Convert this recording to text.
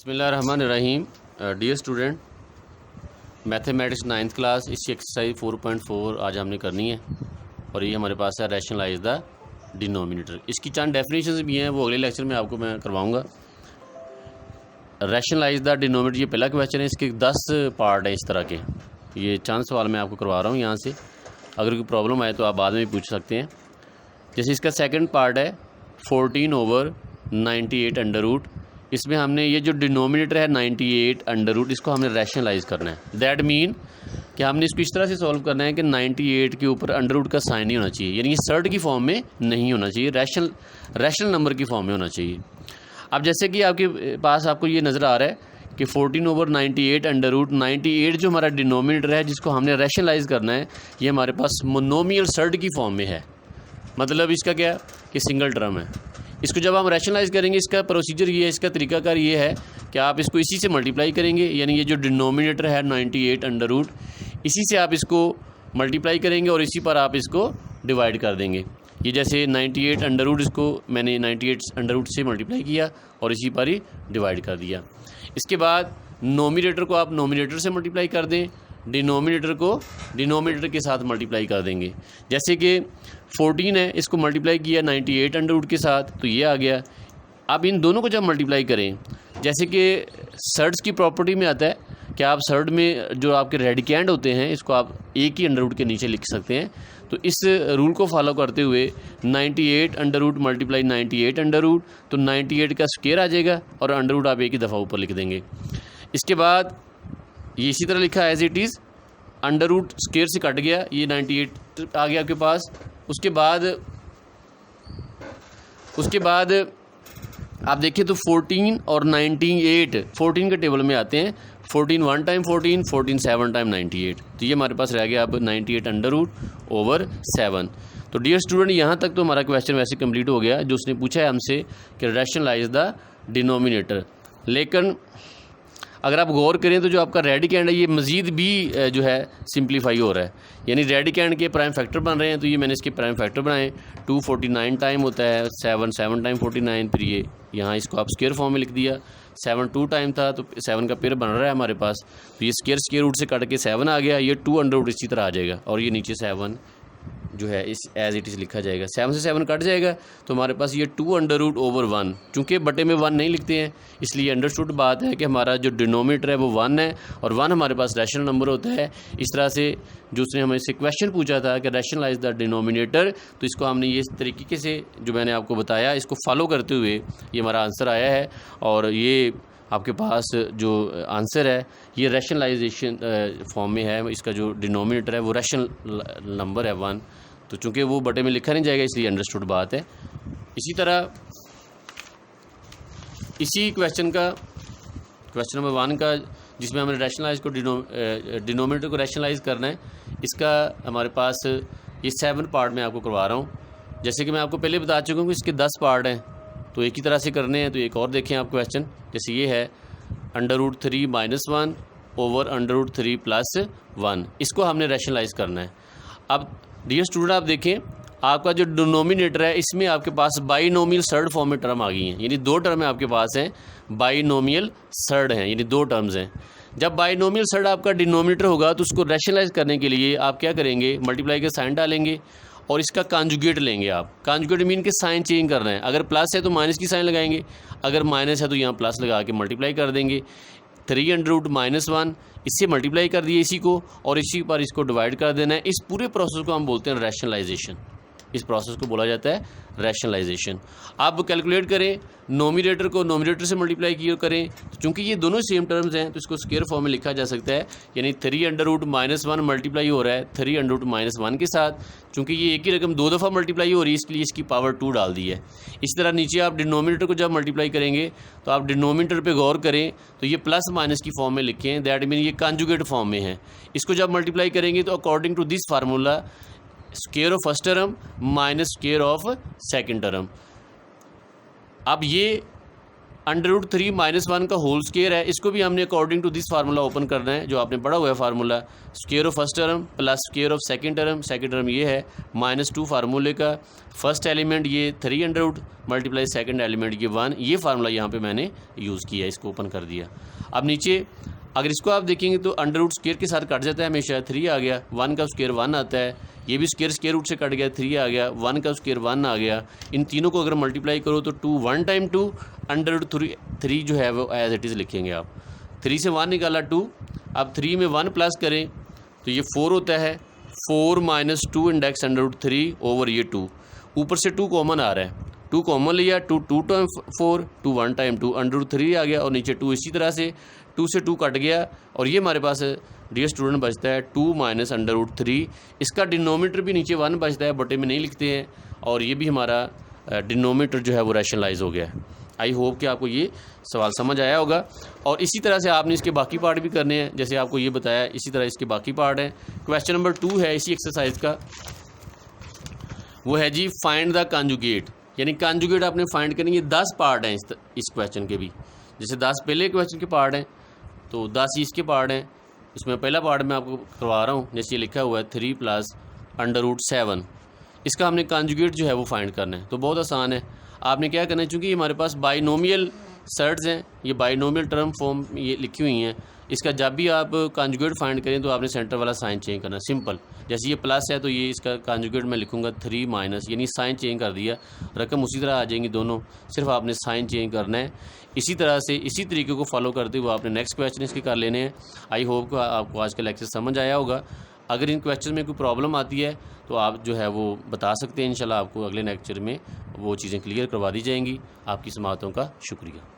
बिस्मिल्लाहिर्रहमानिर्रहीम। Dear student, mathematics 9th class इसकी exercise 4.4 आज हमने करनी है और ये हमारे पास है रैशनलाइज द डिनोमिनेटर। इसकी चंद डेफिनेशंस भी हैं, वो अगले लेक्चर में आपको मैं करवाऊंगा। रैशनलाइज द डिनोमिनेटर ये पहला क्वेश्चन है, इसके 10 पार्ट हैं इस तरह के। ये चंद सवाल मैं आपको करवा रहा हूँ यहाँ से, अगर कोई प्रॉब्लम आए तो आप बाद में भी पूछ सकते हैं। जैसे इसका सेकंड पार्ट है 14/98 अंडर रूट। इसमें हमने ये जो डिनोमिनेटर है 98 अंडर रूट, इसको हमने रैशनलाइज करना है। दैट मीन कि हमने इसको इस तरह से सॉल्व करना है कि 98 के ऊपर अंडर रूट का साइन नहीं होना चाहिए, यानी ये सर्ड की फॉर्म में नहीं होना चाहिए, रैशनल नंबर की फॉर्म में होना चाहिए। अब जैसे कि आपके पास आपको ये नज़र आ रहा है कि 14/98 अंडर रूट 98 जो हमारा डिनोमिनेटर है जिसको हमने रैशनलाइज करना है, ये हमारे पास मोनोमियल सर्ड की फॉर्म में है। मतलब इसका क्या है कि सिंगल टर्म है। इसको जब हम रैशनलाइज करेंगे, इसका प्रोसीजर ये है, इसका तरीकाकार ये है कि आप इसको इसी से मल्टीप्लाई करेंगे, यानी ये जो डिनोमिनेटर है 98 अंडर रूट, इसी से आप इसको मल्टीप्लाई करेंगे और इसी पर आप इसको डिवाइड कर देंगे। ये जैसे 98 अंडर रूट, इसको मैंने 98 अंडर रूट से मल्टीप्लाई किया और इसी पर ही डिवाइड कर दिया। इसके बाद नोमिनेटर को आप नोमिनेटर से मल्टीप्लाई कर दें, डिनोमिनेटर को डिनोमिनेटर के साथ मल्टीप्लाई कर देंगे। जैसे कि 14 है, इसको मल्टीप्लाई किया 98 अंडर रूट के साथ, तो ये आ गया। अब इन दोनों को जब मल्टीप्लाई करें, जैसे कि सर्ड्स की प्रॉपर्टी में आता है कि आप सर्ड में जो आपके रेडिकेंड होते हैं इसको आप एक ही अंडर रूट के नीचे लिख सकते हैं। तो इस रूल को फॉलो करते हुए 98 under root multiply 98 under root, तो 98 का स्क्वायर आ जाएगा और अंडर रूट आप एक ही दफ़ा ऊपर लिख देंगे। इसके बाद ये इसी तरह लिखा as it is, under root square से कट गया, ये 98 आ गया आपके पास। उसके बाद आप देखिए तो 14 और 98 14 के टेबल में आते हैं। 14 1 टाइम 14, 14 7 टाइम 98, तो ये हमारे पास रह गया अब 98 अंडर रूट ओवर 7। तो डियर स्टूडेंट, यहाँ तक तो हमारा क्वेश्चन वैसे कंप्लीट हो गया जो उसने पूछा है हमसे कि रैशनलाइज द डिनोमिनेटर। लेकिन अगर आप गौर करें तो जो आपका रेडिकेंड है ये मज़ीद भी जो है सिंप्लीफाई हो रहा है, यानी रेडिकेंड के प्राइम फैक्टर बन रहे हैं। तो ये मैंने इसके प्राइम फैक्टर बनाए, 249 टाइम होता है 7 टाइम 49, फिर ये यहाँ इसको आप स्क्वायर फॉर्म में लिख दिया। 7 2 टाइम था तो 7 का पेयर बन रहा है हमारे पास, तो ये स्क्वायर रूट से कट के 7 आ गया, ये 2 अंडर रूट इसी तरह आ जाएगा और ये नीचे 7 जो है इस एज इट इज़ लिखा जाएगा। 7 से 7 कट जाएगा तो हमारे पास ये 2 अंडर रूट ओवर 1, चूँकि बटे में 1 नहीं लिखते हैं इसलिए अंडरस्टूड बात है कि हमारा जो डिनोमिनेटर है वो 1 है और 1 हमारे पास रैशनल नंबर होता है। इस तरह से जो उसने हमें से क्वेश्चन पूछा था कि रैशनलाइज द डिनोमिनेटर, तो इसको हमने ये इस तरीके से जो मैंने आपको बताया इसको फॉलो करते हुए ये हमारा आंसर आया है। और ये आपके पास जो आंसर है ये रैशनलाइजेशन फॉर्म में है। इसका जो डिनोमिनेटर है वो रैशनल नंबर है 1, तो चूँकि वो बटे में लिखा नहीं जाएगा इसलिए अंडरस्टूड बात है। इसी तरह इसी क्वेश्चन नंबर 1 का, जिसमें हमने रैशनलाइज को डिनोमिनेटर को रैशनलाइज करना है, इसका हमारे पास ये 7 पार्ट में आपको करवा रहा हूँ। जैसे कि मैं आपको पहले बता चुका हूँ कि इसके 10 पार्ट हैं, तो एक ही तरह से करने हैं। तो एक और देखें आप क्वेश्चन, जैसे ये है under root 3 - 1 over under root 3 + 1, इसको हमने रैशनलाइज करना है। अब डियर स्टूडेंट, आप देखें आपका जो डिनोमिनेटर है इसमें आपके पास बाइनोमियल सर्ड फॉर्म में टर्म आ गई हैं, यानी 2 टर्म आपके पास हैं, बाइनोमियल सर्ड हैं, यानी 2 टर्म्स हैं। जब बाइनोमियल सर्ड आपका डिनोमिनेटर होगा तो उसको रैशनलाइज करने के लिए आप क्या करेंगे, मल्टीप्लाई के साइन डालेंगे और इसका कॉन्जुगेट लेंगे आप। कॉन्जुगेट मीन के साइन चेंज करना है, अगर प्लस है तो माइनस की साइन लगाएंगे, अगर माइनस है तो यहाँ प्लस लगा के मल्टीप्लाई कर देंगे। 3 अंडर रूट -1 इससे मल्टीप्लाई कर दिए इसी को और इसी पर इसको डिवाइड कर देना है। इस पूरे प्रोसेस को हम बोलते हैं रैशनलाइजेशन, इस प्रोसेस को बोला जाता है रैशनलाइजेशन। आप कैलकुलेट करें, नोमिनेटर को नोमिनेटर से मल्टीप्लाई किए करें, तो चूँकि ये दोनों सेम टर्म्स हैं तो इसको स्क्वायर फॉर्म में लिखा जा सकता है, यानी 3 अंडर रूट -1 मल्टीप्लाई हो रहा है 3 अंडर रूट -1 के साथ। चूँकि ये एक ही रकम 2 दफ़ा मल्टीप्लाई हो रही है इसलिए इसकी पावर 2 डाल दी है। इस तरह नीचे आप डिनोमिनेटर को जब मल्टीप्लाई करेंगे तो आप डिनोमिनेटर पे गौर करें तो ये प्लस माइनस की फॉर्म में लिखें, दैट मीन ये कॉन्जुगेट फॉर्म में है। इसको जब मल्टीप्लाई करेंगे तो according to this formula square of first term minus square of second term. अब ये √3 - 1 का होल स्क्वायर है, इसको भी हमने according to this formula open करना है जो आपने पढ़ा हुआ है formula, square of first term plus square of second term ये है -2 फार्मूले का, फर्स्ट एलिमेंट ये 3 मल्टीप्लाई सेकंड एलिमेंट ये 1, ये फार्मूला यहाँ पे मैंने यूज़ किया, इसको ओपन कर दिया। अब नीचे अगर इसको आप देखेंगे तो अंडर स्क्वायर के साथ कट जाता है हमेशा, 3 आ गया, 1 का स्क्वायर 1 आता है, ये भी स्क्वायर रूट से कट गया, 3 आ गया, 1 का स्क्वायर 1 आ गया। इन तीनों को अगर मल्टीप्लाई करो तो 2 1 टाइम 2 √3 जो है वो एज इट इज़ लिखेंगे आप। 3 से 1 निकाला 2, अब 3 में 1 प्लस करें तो ये 4 होता है, 4 - 2 इंडेक्स √3 ओवर ये 2, ऊपर से 2 कॉमन आ रहा है, 2 कॉमन लिया, 2 टाइम 4, 2 1 टाइम 2 √3 आ गया, और नीचे 2 इसी तरह से 2 से 2 कट गया, और ये हमारे पास डियर स्टूडेंट बचता है 2 - √3। इसका डिनोमीटर भी नीचे 1 बचता है, बटे में नहीं लिखते हैं, और ये भी हमारा डिनोमीटर जो है वो रैशनलाइज हो गया है। आई होप कि आपको ये सवाल समझ आया होगा, और इसी तरह से आपने इसके बाकी पार्ट भी करने हैं, जैसे आपको ये बताया इसी तरह इसके बाकी पार्ट हैं। क्वेश्चन नंबर 2 है इसी एक्सरसाइज का, वो है जी फाइंड द कॉन्जुगेट, यानी कॉन्जुगेट आपने फाइंड करेंगे। 10 पार्ट हैं इस क्वेश्चन के भी, जैसे 10 पहले क्वेश्चन के पार्ट हैं तो 10 ही इसके पार्ट हैं। इसमें पहला पार्ट मैं आपको करवा रहा हूँ, जैसे ये लिखा हुआ है 3 + √7, इसका हमने कॉन्जुगेट जो है वो फाइंड करना है। तो बहुत आसान है, आपने क्या करना है, चूँकि हमारे पास बाइनोमियल सर्ट्स हैं, ये बाइनोमियल टर्म फॉर्म ये लिखी हुई हैं, इसका जब भी आप कॉन्जुगेट फाइंड करें तो आपने सेंटर वाला साइन चेंज करना, सिंपल। जैसे ये प्लस है तो ये इसका कॉन्जुगेट मैं लिखूंगा 3 माइनस, यानी साइन चेंज कर दिया, रकम उसी तरह आ जाएंगी दोनों, सिर्फ आपने साइन चेंज करना है। इसी तरह से इसी तरीके को फॉलो करते हुए आपने नेक्स्ट क्वेश्चन इसके कर लेने हैं। आई होप कि आपको आज का लेक्चर समझ आया होगा। अगर इन क्वेश्चन में कोई प्रॉब्लम आती है तो आप जो है वो बता सकते हैं, इंशाल्लाह आपको अगले लेक्चर में वो चीज़ें क्लियर करवा दी जाएंगी। आपकी समाअतों का शुक्रिया।